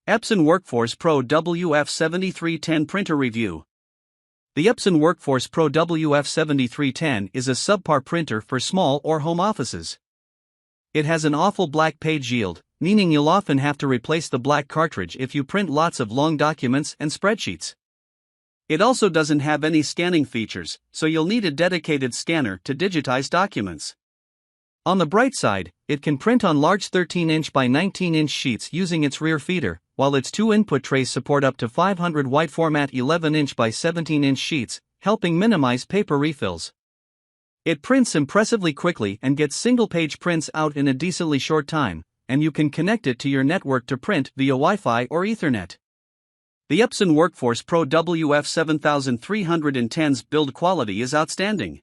Epson WorkForce Pro WF-7310 Printer Review. The Epson WorkForce Pro WF-7310 is a subpar printer for small or home offices. It has an awful black page yield, meaning you'll often have to replace the black cartridge if you print lots of long documents and spreadsheets. It also doesn't have any scanning features, so you'll need a dedicated scanner to digitize documents. On the bright side, it can print on large 13-inch by 19-inch sheets using its rear feeder, while its two input trays support up to 500 wide format 11-inch by 17-inch sheets, helping minimize paper refills. It prints impressively quickly and gets single-page prints out in a decently short time, and you can connect it to your network to print via Wi-Fi or Ethernet. The Epson WorkForce Pro WF-7310's build quality is outstanding.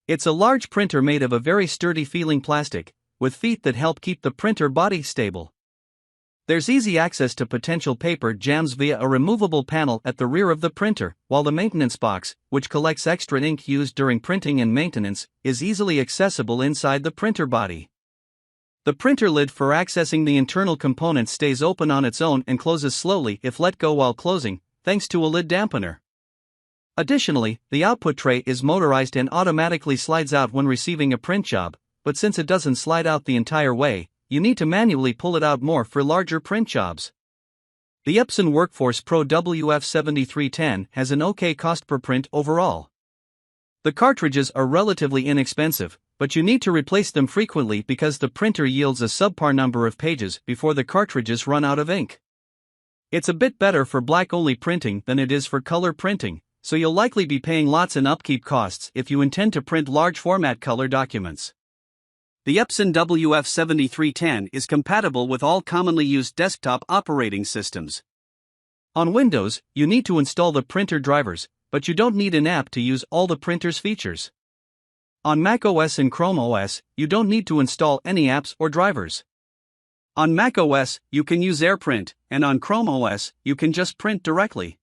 It's a large printer made of a very sturdy feeling plastic, with feet that help keep the printer body stable. There's easy access to potential paper jams via a removable panel at the rear of the printer, while the maintenance box, which collects extra ink used during printing and maintenance, is easily accessible inside the printer body. The printer lid for accessing the internal components stays open on its own and closes slowly if let go while closing, thanks to a lid dampener. Additionally, the output tray is motorized and automatically slides out when receiving a print job, but since it doesn't slide out the entire way, you need to manually pull it out more for larger print jobs. The Epson WorkForce Pro WF-7310 has an okay cost per print overall. The cartridges are relatively inexpensive, but you need to replace them frequently because the printer yields a subpar number of pages before the cartridges run out of ink. It's a bit better for black-only printing than it is for color printing, so you'll likely be paying lots in upkeep costs if you intend to print large-format color documents. The Epson WF-7310 is compatible with all commonly used desktop operating systems. On Windows, you need to install the printer drivers, but you don't need an app to use all the printer's features. On Mac OS and Chrome OS, you don't need to install any apps or drivers. On Mac OS, you can use AirPrint, and on Chrome OS, you can just print directly.